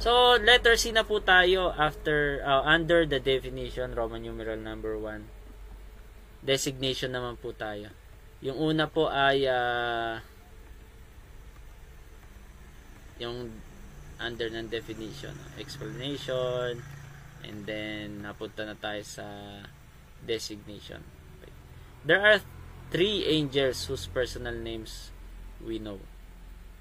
So, letter C na po tayo after under the definition, Roman numeral number 1. Designation naman po tayo. Yung una po ay yung under ng definition, explanation, and then napunta na tayo sa designation. Okay. There are 3 angels whose personal names we know.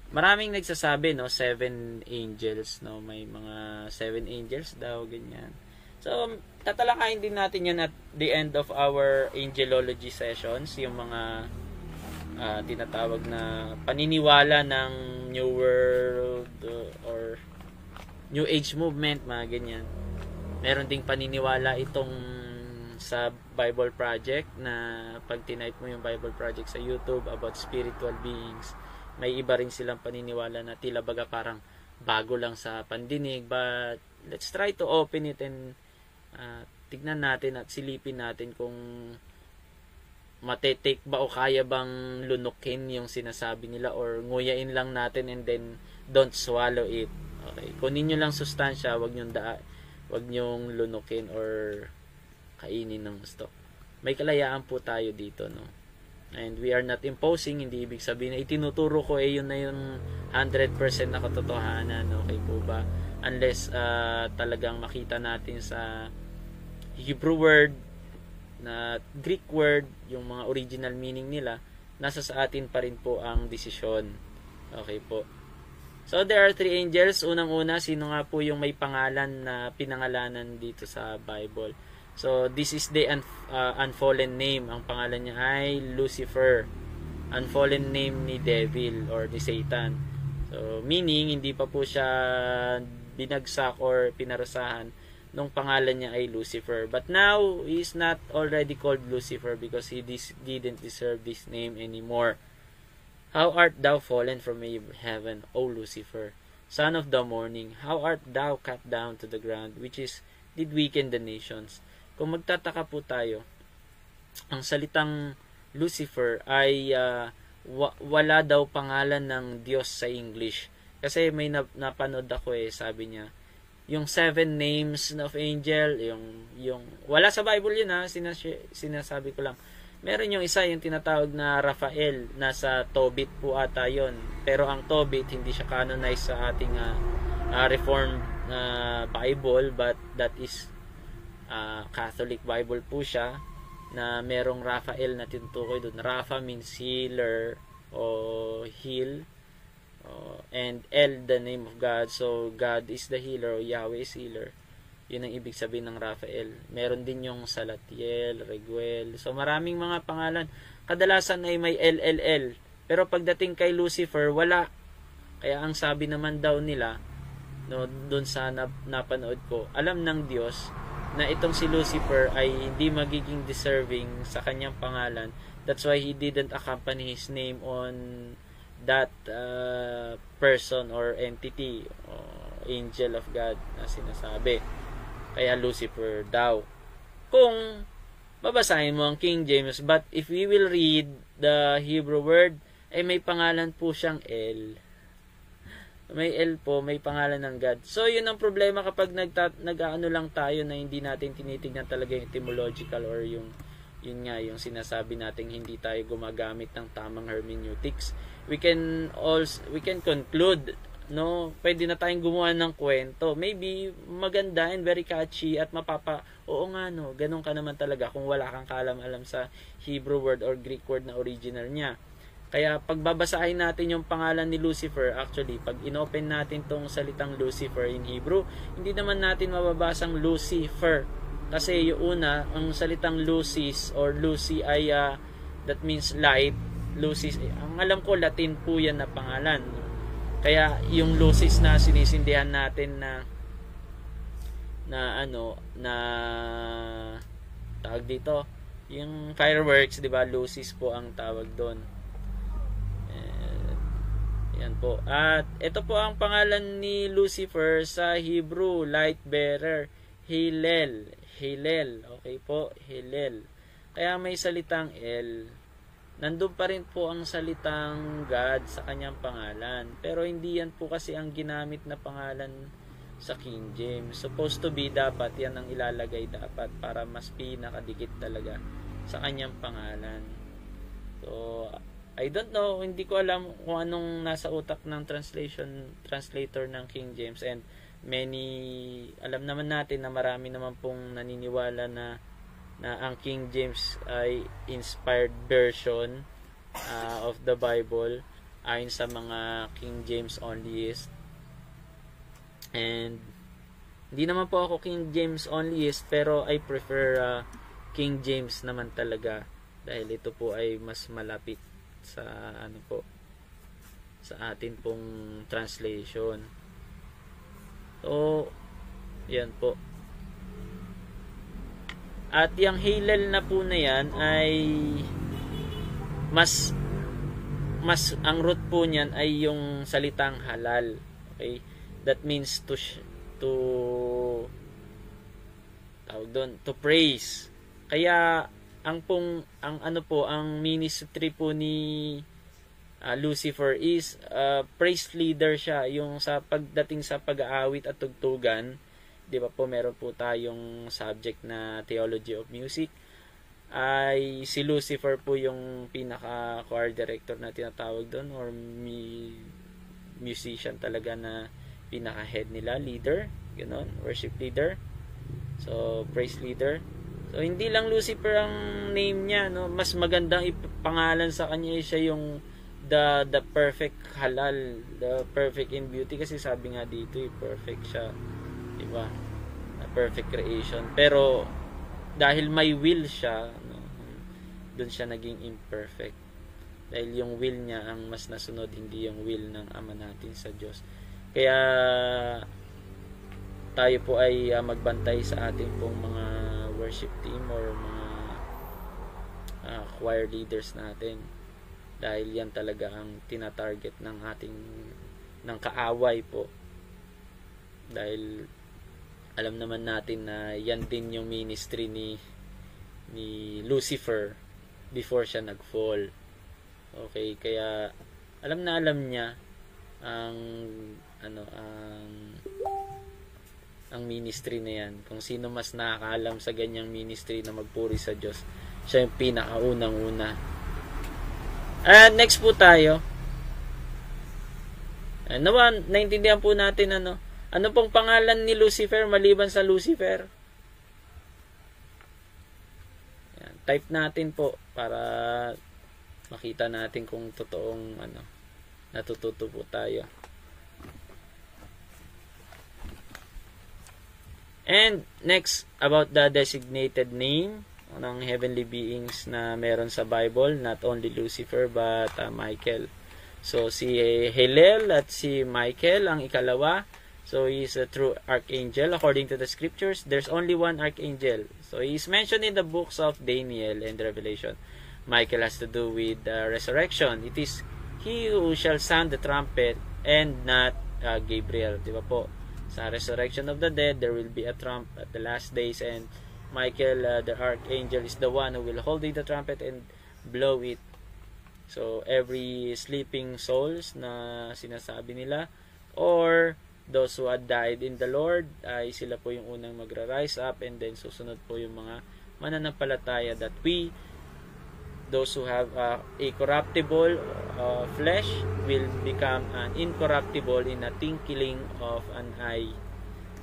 Maraming nagsasabi, no, 7 angels, no, may mga 7 angels daw, ganyan. So, tatalakayin din natin yan at the end of our angelology sessions, yung mga tinatawag na paniniwala ng New World or New Age movement, mga ganyan. Meron ding paniniwala itong sa Bible Project na pag tinype mo yung Bible Project sa YouTube about spiritual beings, may iba rin silang paniniwala na tila baga parang bago lang sa pandinig, but let's try to open it and tignan natin at silipin natin kung matetek ba o kaya bang lunukin yung sinasabi nila or nguyain lang natin and then don't swallow it. Okay, kunin nyo lang sustansya, wag nyong lunukin or kainin ng gusto. May kalayaan po tayo dito, no? And we are not imposing, hindi ibig sabihin na itinuturo ko yun na yung 100% na katotohanan, okay po ba? Unless talagang makita natin sa Hebrew word na Greek word, yung mga original meaning nila, nasa sa atin pa rin po ang desisyon. Okay po. So there are 3 angels. Unang-una, sino nga po yung may pangalan na pinangalanan dito sa Bible? So this is the unfallen name. Ang pangalan niya ay Lucifer. Unfallen name ni Devil or ni Satan. So meaning hindi pa po siya binagsak or pinarusahan nung pangalan niya ay Lucifer. But now, he is not already called Lucifer because he didn't deserve this name anymore. How art thou fallen from heaven, O Lucifer, son of the morning? How art thou cut down to the ground, which did weaken the nations? Kung magtataka po tayo, ang salitang Lucifer ay wala daw pangalan ng Diyos sa English. Kasi may napanood ako sabi niya, yung 7 names of angel, yung wala sa Bible yun sinasabi ko lang. Meron yung isa, yung tinatawag na Raphael, nasa Tobit po ata yun. Pero ang Tobit, hindi siya canonized sa ating Reformed Bible, but that is Catholic Bible po siya, na merong Raphael na tinutukoy doon. Rapha means healer o heal. And El, the name of God. So God is the healer o Yahweh is healer. Yun ang ibig sabihin ng Raphael. Meron din yung Salatiel, Reguel. So maraming mga pangalan. Kadalasan ay may LLL. Pero pagdating kay Lucifer, wala. Kaya ang sabi naman daw nila, no, doon sa napanood ko, alam ng Diyos na itong si Lucifer ay hindi magiging deserving sa kanyang pangalan. That's why he didn't accompany his name on that person or entity, angel of God na sinasabi. Kaya Lucifer daw. Kung babasahin mo ang King James, but if we will read the Hebrew word, ay may pangalan po siyang El. May El po, may pangalan ng God. So yun ang problema kapag nag-aano lang tayo na hindi natin tinitingnan talaga yung etymological or yung sinasabi nating hindi tayo gumagamit ng tamang hermeneutics. We can conclude, no, pwede na tayong gumawa ng kwento. Maybe maganda and very catchy at oo nga, no, ganun ka naman talaga kung wala kang kaalam-alam sa Hebrew word or Greek word na original niya. Kaya pagbabasahin natin yung pangalan ni Lucifer, actually pag inopen natin tong salitang Lucifer in Hebrew, hindi naman natin mababasang Lucifer. Kasi yung una, ang salitang Lucis or Lucy ay that means light. Lucis, ang alam ko Latin po yan na pangalan. Kaya yung Lucis na sinisindihan natin na tawag dito, yung fireworks, 'di ba? Lucis po ang tawag doon. Yan po. At ito po ang pangalan ni Lucifer sa Hebrew, light bearer, Hillel. Okay po, Hillel. Kaya may salitang El. Nandun pa rin po ang salitang God sa kanyang pangalan. Pero hindi yan po kasi ang ginamit na pangalan sa King James. Supposed to be dapat yan ang ilalagay dapat para mas pinakadikit talaga sa kanyang pangalan. So I don't know, hindi ko alam kung anong nasa utak ng translator ng King James, and alam naman natin na marami naman pong naniniwala na ang King James ay inspired version of the Bible ayon sa mga King James onlyist. And hindi naman po ako King James onlyist, pero I prefer King James naman talaga dahil ito po ay mas malapit sa sa atin pong translation. So yan po. At yung Hallel na po na yan ay mas ang root po niyan ay yung salitang halal. Okay? That means to praise. Kaya ang ministry po ni Lucifer is praise leader siya, yung sa pagdating sa pag-aawit at tugtugan. 'Di ba po, meron po tayong subject na Theology of Music, ay si Lucifer po yung pinaka choir director na tinatawag doon, or musician talaga na pinaka head nila, leader, ganoon, worship leader. So praise leader. So hindi lang Lucifer ang name niya, no, mas magandang ipangalan sa kanya siya yung the perfect halal, the perfect in beauty, kasi sabi nga dito perfect siya, di ba? Na perfect creation. Pero dahil may will siya, no, doon siya naging imperfect. Dahil yung will niya ang mas nasunod, hindi yung will ng Ama natin sa Diyos. Kaya tayo po ay magbantay sa ating pong mga worship team or mga choir leaders natin, dahil yan talaga ang tina-target ng kaaway po. Dahil alam naman natin na yan din yung ministry ni Lucifer before siya nag-fall. Okay, kaya alam niya ang ministry na yan. Kung sino mas nakakaalam sa ganyang ministry na magpuri sa Diyos, siya yung pinakaunang-una. Next po tayo. Naintindihan po natin ano pong pangalan ni Lucifer maliban sa Lucifer? Yan, type natin po para makita natin kung totoong natututo po tayo. And next, about the designated name ng heavenly beings na meron sa Bible, not only Lucifer but Michael. So si Hallel at si Michael ang ikalawa. So he is a true archangel according to the scriptures. There's only one archangel. So he is mentioned in the books of Daniel and Revelation. Michael has to do with resurrection. It is he who shall sound the trumpet, and not Gabriel. Di ba po? Sa resurrection of the dead, there will be a trump at the last days, and Michael, the archangel, is the one who will hold the trumpet and blow it. So every sleeping souls na sinasabi nila, or those who had died in the Lord, ay sila po yung unang magra-rise up, and then susunod po yung mga mananampalataya, that we, those who have a corruptible flesh, will become an incorruptible in a twinkling of an eye.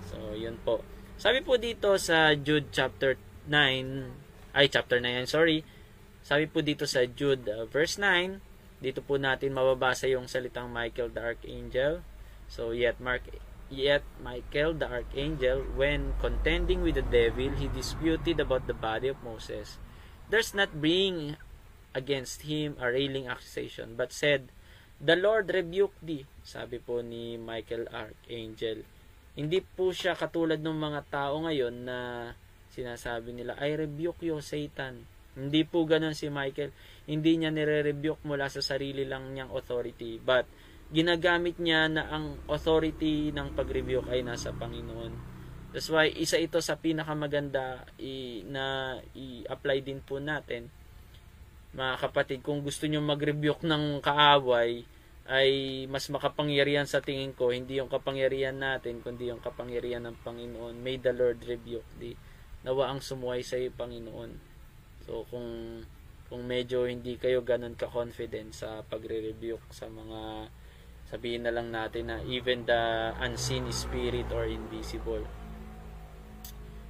So yun po. Sabi po dito sa Jude chapter 9, sabi po dito sa Jude verse 9, dito po natin mababasa yung salitang Michael the Archangel. So yet Michael the Archangel, when contending with the devil, he disputed about the body of Moses. There's not bringing against him a railing accusation, but said, "The Lord rebuke thee." Sabi po ni Michael Archangel. Hindi po siya katulad ng mga tao ngayon na sinasabi nila, "I rebuke you, Satan." Hindi po ganoon si Michael. Hindi niya nire-rebuke mula sa sarili lang niyang authority, but ginagamit niya na ang authority ng pag-rebuke ay nasa Panginoon. That's why isa ito sa pinakamaganda na i-apply din po natin, mga kapatid. Kung gusto nyo mag-rebuke ng kaaway, ay mas makapangyarihan sa tingin ko, hindi yung kapangyarihan natin, kundi yung kapangyarihan ng Panginoon. May the Lord rebuke thee. Nawa ang sumuway sa iyo, Panginoon. So, kung medyo hindi kayo ganun ka-confident sa pagre-rebuke sa mga, sabihin na lang natin na even the unseen spirit or invisible.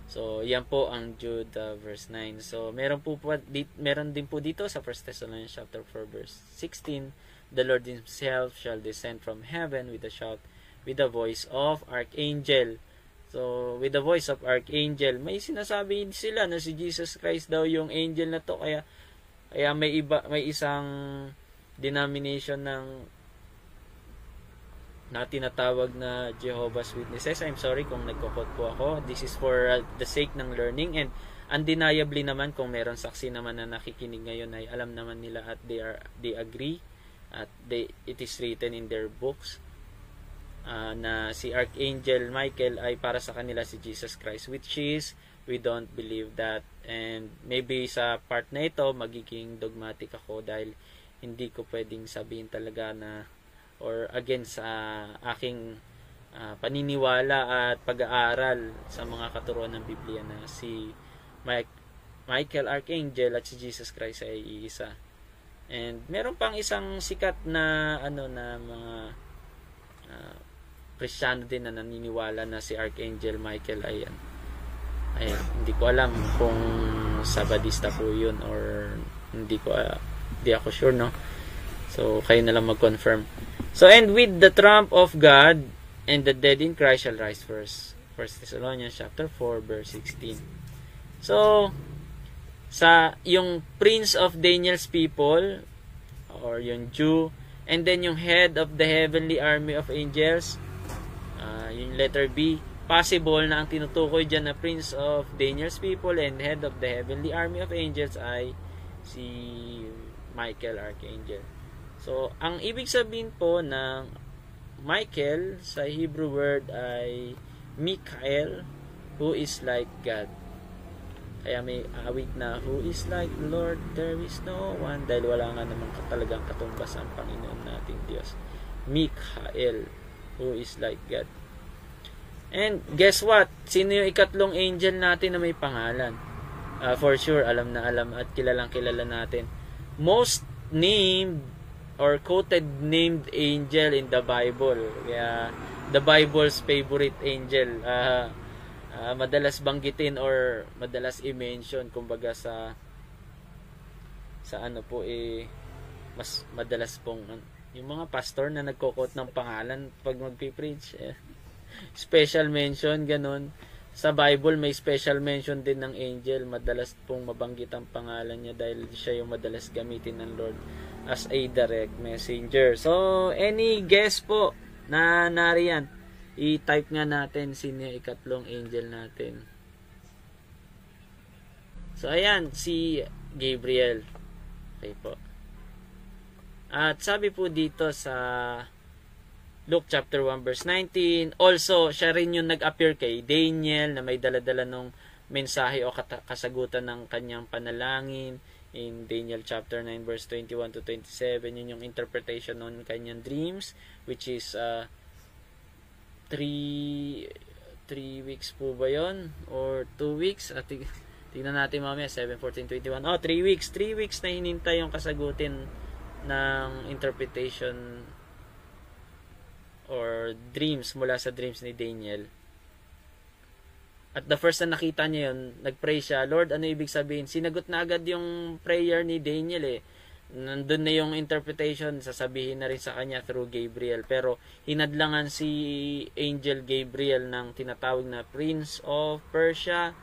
So, yan po ang Jude verse 9. So, meron din po dito sa 1 Thessalonians chapter 4 verse 16, the Lord himself shall descend from heaven with a shout, with the voice of archangel. So, with the voice of archangel, may sinasabi sila na si Jesus Christ daw yung angel na to. Kaya may isang denomination na tinatawag na Jehovah's Witnesses. I'm sorry kung nagko-quote po ako. This is for the sake ng learning, and undeniably naman kung meron saksi naman na nakikinig ngayon ay alam naman nila at they agree at it is written in their books na si Archangel Michael ay para sa kanila si Jesus Christ, which is we don't believe that. And maybe sa part na ito magiging dogmatic ako dahil hindi ko pwedeng sabihin talaga na or against sa aking paniniwala at pag-aaral sa mga katuruan ng Biblia na si Michael Archangel at si Jesus Christ ay iisa. And meron pang isang sikat na mga Kristiyano din na naniniwala na si Archangel Michael ay hindi ko alam kung Sabadista po yun or hindi ako sure, no? So kayo na lang mag-confirm. So, and with the trump of God and the dead in Christ shall rise first. 1 Thessalonians chapter 4 verse 16. So, sa yung prince of Daniel's people or yung Jew, and then yung head of the heavenly army of angels, yung letter B, possible na ang tinutukoy dyan na prince of Daniel's people and head of the heavenly army of angels ay si Michael Archangel. So, ang ibig sabihin po ng Michael sa Hebrew word ay Mikael, who is like God. Kaya may awit na, who is like the Lord, there is no one. Dahil wala nga naman talagang katumbas ang Panginoon nating Diyos. Mikael, who is like God. And guess what? Sino yung ikatlong angel natin na may pangalan? For sure, alam na alam at kilalang kilala natin. Most named or quoted named angel in the Bible. Kaya the Bible's favorite angel, madalas banggitin or madalas i-mention, kumbaga sa mas madalas pong yung mga pastor na nagko-quote ng pangalan pag magpi-preach, special mention, ganun. Sa Bible may special mention din ng angel, madalas pong mabanggit ang pangalan niya dahil siya yung madalas gamitin ng Lord as a direct messenger. So, any guess po na nariyan? I-type nga natin sino yung ikatlong angel natin. So, ayan, si Gabriel. Okay po. At sabi po dito sa Luke chapter 1 verse 19, also, siya rin yung nag-appear kay Daniel na may daladala ng mensahe o kasagutan ng kanyang panalangin. In Daniel chapter 9 verse 21 to 27, yun yung interpretation ng kanyang dreams, which is 3 weeks po ba yun? Or 2 weeks? Tingnan natin mamaya, 7, 14, 21. 3 weeks. 3 weeks na hinintay yung kasagutin ng interpretation or dreams mula sa dreams ni Daniel. At the first na nakita niya yun, nagpray siya, Lord, ano ibig sabihin? Sinagot na agad yung prayer ni Daniel Nandun na yung interpretation, sasabihin na rin sa kanya through Gabriel. Pero hinadlangan si Angel Gabriel ng tinatawag na Prince of Persia.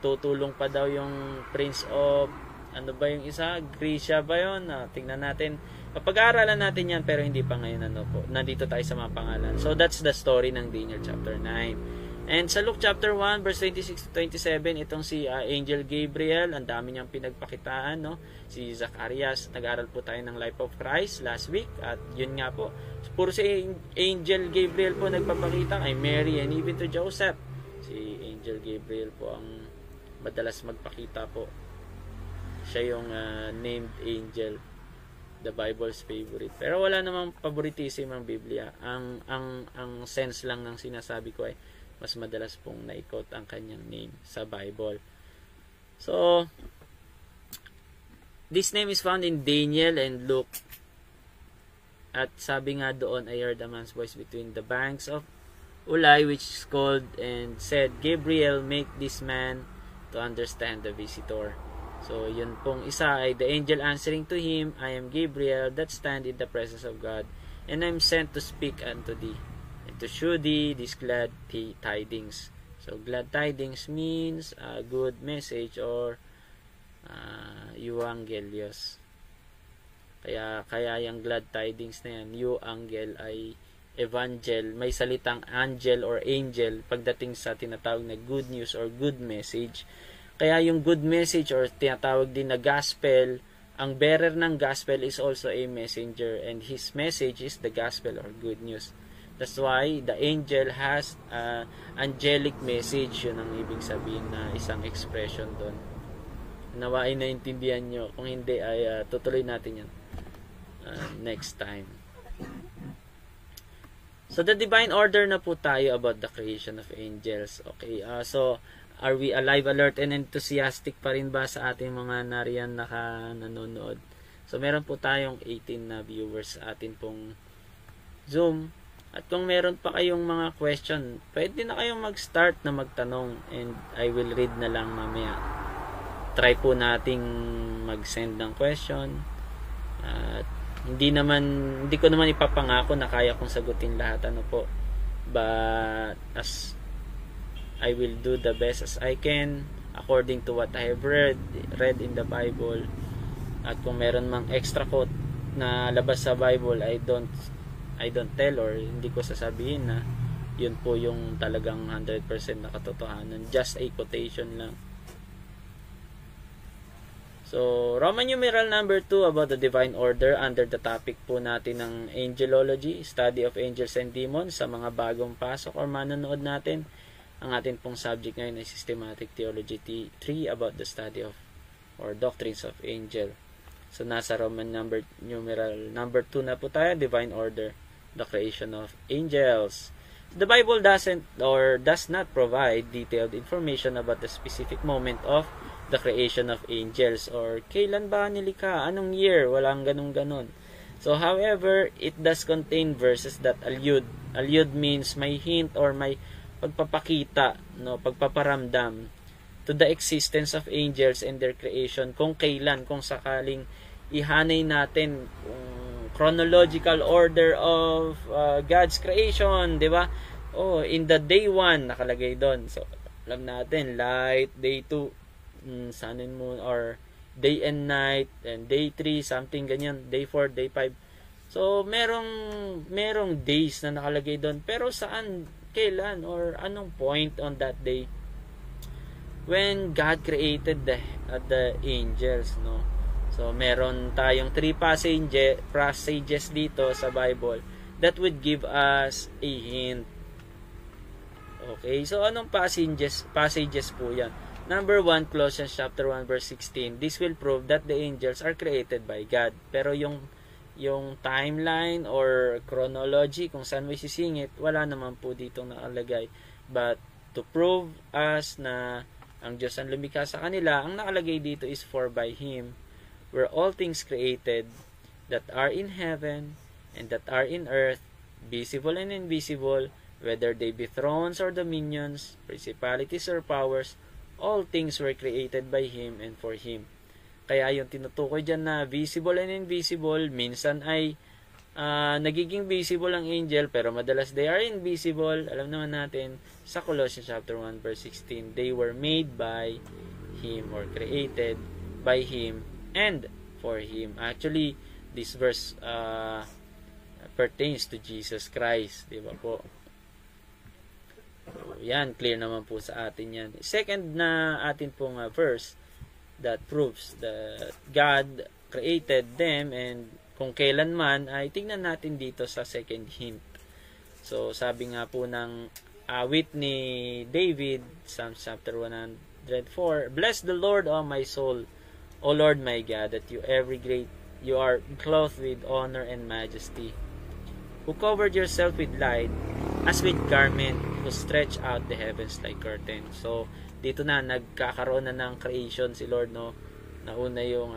Tutulong pa daw yung Prince of, ano ba yung isa? Grecia ba yun? Tingnan natin. Papag-aaralan natin yan, pero hindi pa ngayon nandito tayo sa mga pangalan. So that's the story ng Daniel chapter 9. And sa Luke chapter 1 verse 26 to 27, itong si Angel Gabriel, ang dami niyang pinagpakitaan, no? Si Zacarias, nag-aral po tayo ng Life of Christ last week, at yun nga po, puro si Angel Gabriel po nagpapakita kay Mary and even to Joseph. Si Angel Gabriel po ang madalas magpakita po. Siya yung named angel the Bible's favorite. Pero wala namang favoritism ang Biblia. Ang sense lang ng sinasabi ko ay mas madalas pong na-quote ang kanyang name sa Bible. So, this name is found in Daniel and Luke. At sabi nga doon, I heard a man's voice between the banks of Ulai, which called and said, Gabriel, make this man to understand the visitor. So, yun pong isa ay the angel answering to him, I am Gabriel that stand in the presence of God, and I am sent to speak unto thee, and to shew thee this glad tidings. So, glad tidings means a good message or euangelios. Kaya yung glad tidings na yan, euangel ay evangel, may salitang angel or angel pagdating sa tinatawag na good news or good message. Kaya yung good message or tinatawag din na gospel, ang bearer ng gospel is also a messenger and his message is the gospel or good news. That's why the angel has angelic message. Yun ang ibig sabihin na isang expression doon. Nawa ay naintindihan nyo. Kung hindi ay tutuloy natin yan next time. So the divine order na po tayo about the creation of angels. Okay, so are we alive, alert, and enthusiastic pa rin ba sa ating mga nariyan nanonood? So meron po tayong 18 na viewers sa atin pong Zoom. At kung meron pa kayong mga question, pwede na kayong mag-start na magtanong and I will read na lang mamaya. Try po nating mag-send ng question. At hindi ko naman ipapangako na kaya kong sagutin lahat po. But as I will do the best as I can according to what I have read in the Bible. At kung meron mang extra quote na labas sa Bible, I don't tell or hindi ko sasabihin na yun po yung talagang 100% na katotohanan. Just a quotation lang. So, Roman numeral number 2 about the divine order under the topic po natin ng angelology, study of angels and demons sa mga bagong pasok or manonood natin. Ang atin pong subject ngayon ay Systematic Theology 3 about the study of or doctrines of angel. So, nasa Roman numeral number 2 na po tayo, divine order, the creation of angels. The Bible doesn't or does not provide detailed information about the specific moment of the creation of angels or kailan ba nilikha, anong year, walang ganun. So, however, it does contain verses that allude. Allude means may hint or may pagpapakita, pagpaparamdam to the existence of angels and their creation kung kailan, kung sakaling ihanay natin chronological order of God's creation, di ba? In the day 1 nakalagay doon. So, alam natin, light, day 2, sun and moon, or day and night, and day 3, something ganyan, day 4, day 5. So, merong days na nakalagay doon. Pero saan, kailan, or anong point on that day when God created the angels, no? So, meron tayong 3 passages dito sa Bible that would give us a hint. Okay, so anong passages po yan? Number 1, Colossians chapter 1 verse 16. This will prove that the angels are created by God. Pero yung timeline or chronology kung saan may sisingit, wala naman po dito nakalagay. But to prove us na ang Diyos ang lumikha sa kanila, ang nakalagay dito is for by Him were all things created that are in heaven and that are in earth, visible and invisible, whether they be thrones or dominions, principalities or powers, all things were created by Him and for Him. Kaya yung tinutukoy dyan na visible and invisible, minsan ay nagiging visible ang angel, pero madalas they are invisible. Alam naman natin sa Colossians chapter 1 verse 16, they were made by Him or created by Him and for Him. Actually, this verse pertains to Jesus Christ, di ba po? So, yan, clear naman po sa atin yan. Second na atin pong verse that proves that God created them, and kung kailan man ay tingnan natin dito sa second hint. So, sabi nga po ng awit ni David, Psalm chapter 104, Bless the Lord, O my soul, O Lord my God, that you every great You are clothed with honor and majesty, who covered yourself with light as with garment, who stretched out the heavens like curtain. So, dito na, nagkakaroon na ng creation si Lord, no? Nauna yung,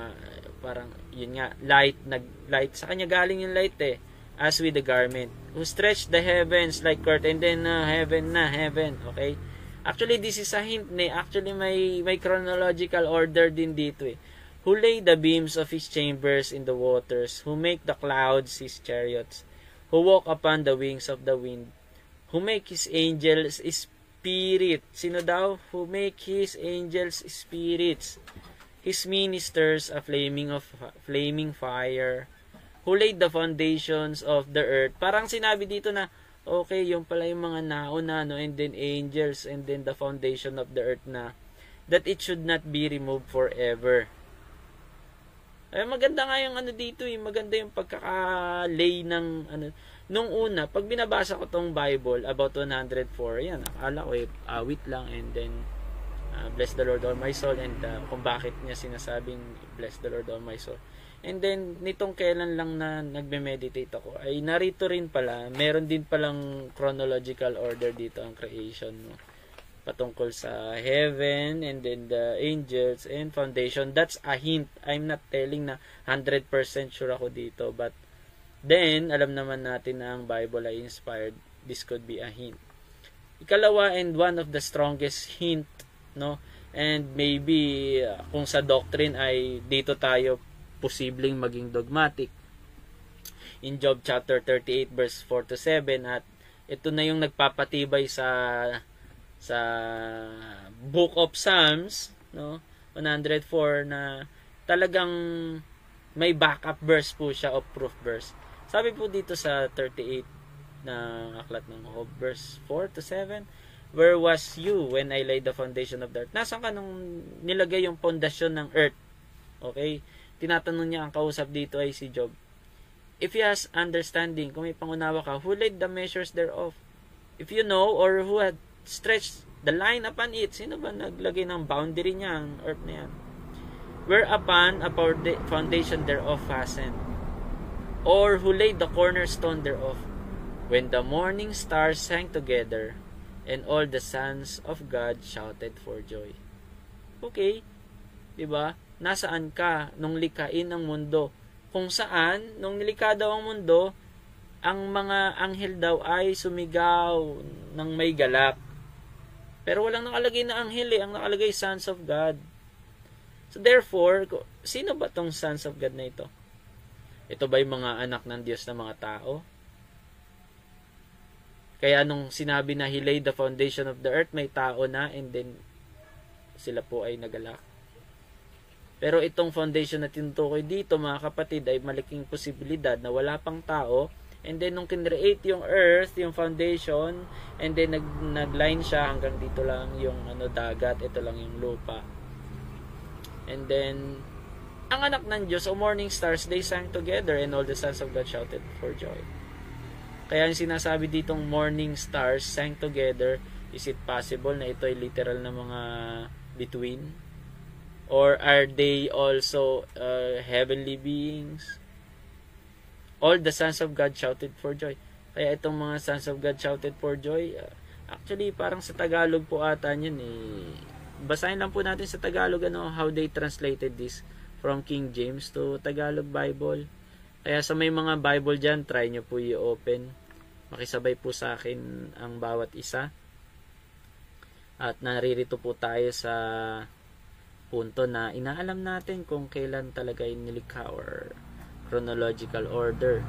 parang, yun nga, light, sa kanya galing yung light as with the garment, who stretched the heavens like curtain, and then, heaven, okay? Actually, this is a hint, actually, may chronological order din dito, who laid the beams of his chambers in the waters, who make the clouds his chariots, who walk upon the wings of the wind, who make his angels spirit. Sino daw? Who make his angels spirits, his ministers a flaming fire, who laid the foundations of the earth. Parang sinabi dito na, okay, yung pala yung mga nauna, no? And then angels, and then the foundation of the earth na, that it should not be removed forever. Ay, maganda nga yung dito, maganda yung pagkaka-lay ng nung una, pag binabasa ko tong Bible about 104, yan, akala ko awit lang, and then bless the Lord all my soul, and kung bakit niya sinasabing bless the Lord all my soul. And then nitong kailan lang na nagme-meditate ako, ay narito rin pala, meron din palang chronological order dito ang creation, no? Patungkol sa heaven, and then the angels and foundation. That's a hint. I'm not telling na 100% sure ako dito, but then alam naman natin na ang Bible ay inspired. This could be a hint. Ikalawa, and one of the strongest hint, no? And maybe kung sa doctrine ay dito tayo posibleng maging dogmatic. In Job chapter 38 verse 4 to 7, at ito na yung nagpapatibay sa Book of Psalms, no? 104, na talagang may backup verse po siya, o proof verse. Sabi po dito sa 38 na aklat ng Job, verse 4 to 7, where was you when I laid the foundation of the earth? Nasaan ka nung nilagay yung pundasyon ng earth? Okay? Tinatanong niya, ang kausap dito ay si Job. If he has understanding, kung may pangunawa ka, who laid the measures thereof? If you know, or who had stretched the line upon it, sino ba naglagay ng boundary niya, ang earth na yan? Whereupon a foundation thereof fastened, or who laid the cornerstone thereof, when the morning stars sang together, and all the sons of God shouted for joy. Okay, diba? Nasaan ka nung likain ang mundo? Kung saan, nung nilikha daw ang mundo, ang mga anghel daw ay sumigaw ng may galak. Pero walang nakalagay na anghel ang nakalagay sons of God. So therefore, sino ba tong sons of God na ito? Ito ba yung mga anak ng Diyos na mga tao? Kaya nung sinabi na He laid the foundation of the earth, may tao na, and then sila po ay nagalak. Pero itong foundation na tinutukoy dito, mga kapatid, ay malaking posibilidad na wala pang tao. And then, nung kinreate yung earth, yung foundation, and then nagline siya hanggang dito lang yung dagat, ito lang yung lupa. And then, ang anak ng Diyos, o morning stars, they sang together, and all the sons of God shouted for joy. Kaya yung sinasabi ditong morning stars sang together, is it possible na ito ay literal na mga between? Or are they also heavenly beings? All the sons of God shouted for joy. Kaya itong mga sons of God shouted for joy, actually parang sa Tagalog po ata yun Basahin lang po natin sa Tagalog how they translated this from King James to Tagalog Bible. Kaya sa may mga Bible dyan, try nyo po i-open. Makisabay po sa akin ang bawat isa. At naririto po tayo sa punto na inaalam natin kung kailan talaga nilikha or chronological order.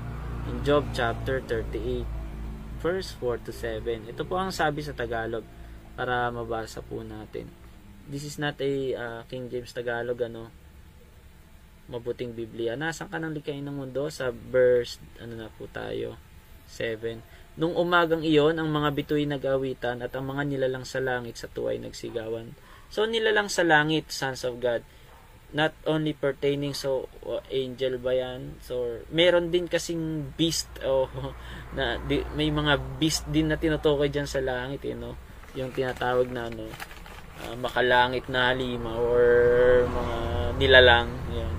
In Job chapter 38 verse 4 to 7, ito po ang sabi sa Tagalog para mabasa po natin. This is not a King James Tagalog mabuting Biblia. Nasaan ka nang likhain ng mundo? Sa verse na po tayo 7. Nung umagang iyon, ang mga bituin nag-awitan, at ang mga nilalang sa langit sa tuway nagsigawan. So nilalang sa langit, sons of God, not only pertaining angel ba yan? So meron din kasing beast may mga beast din na tinutukoy diyan sa langit, yung tinatawag na makalangit na halima or mga nilalang, yan.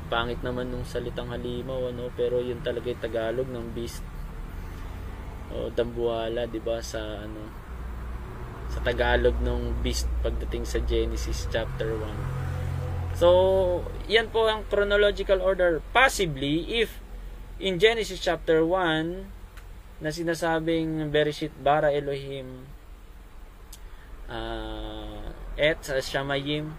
pangit naman nung salitang halimaw, ano, pero yun talaga yung Tagalog ng beast o dambuhala, 'di ba, sa ano, sa Tagalog ng beast pagdating sa Genesis chapter 1. So, yan po ang chronological order. Possibly, if in Genesis chapter 1 na sinasabing Bereshit bara Elohim et Shamayim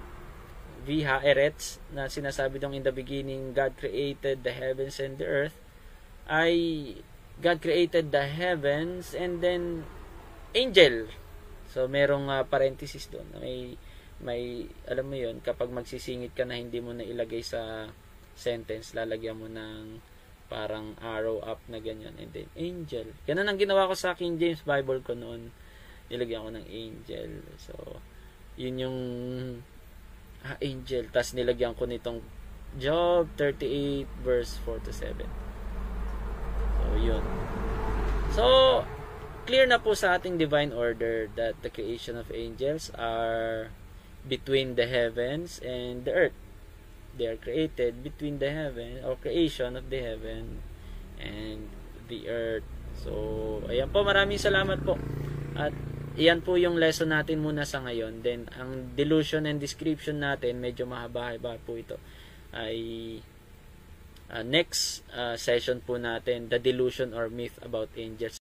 Viha Eretz, na sinasabi dong in the beginning God created the heavens and the earth, ay God created the heavens and then angel. So merong parenthesis doon. May alam mo 'yon, kapag magsisingit ka na hindi mo na ilagay sa sentence, lalagyan mo ng parang arrow up na ganyan and then angel. Ganun ang ginawa ko sa King James Bible ko noon. Nilagyan ko ng angel. So yun yung angel, tas nilagyan ko nitong Job 38 verse 4 to 7. So yun. So clear na po sa ating divine order that the creation of angels are between the heavens and the earth. They are created between the heaven, or creation of the heaven and the earth. So ayan po, maraming salamat po. At iyan po yung lesson natin muna sa ngayon. Then, ang delusion and description natin, medyo mahaba-haba po ito, ay next session po natin, the delusion or myth about angels.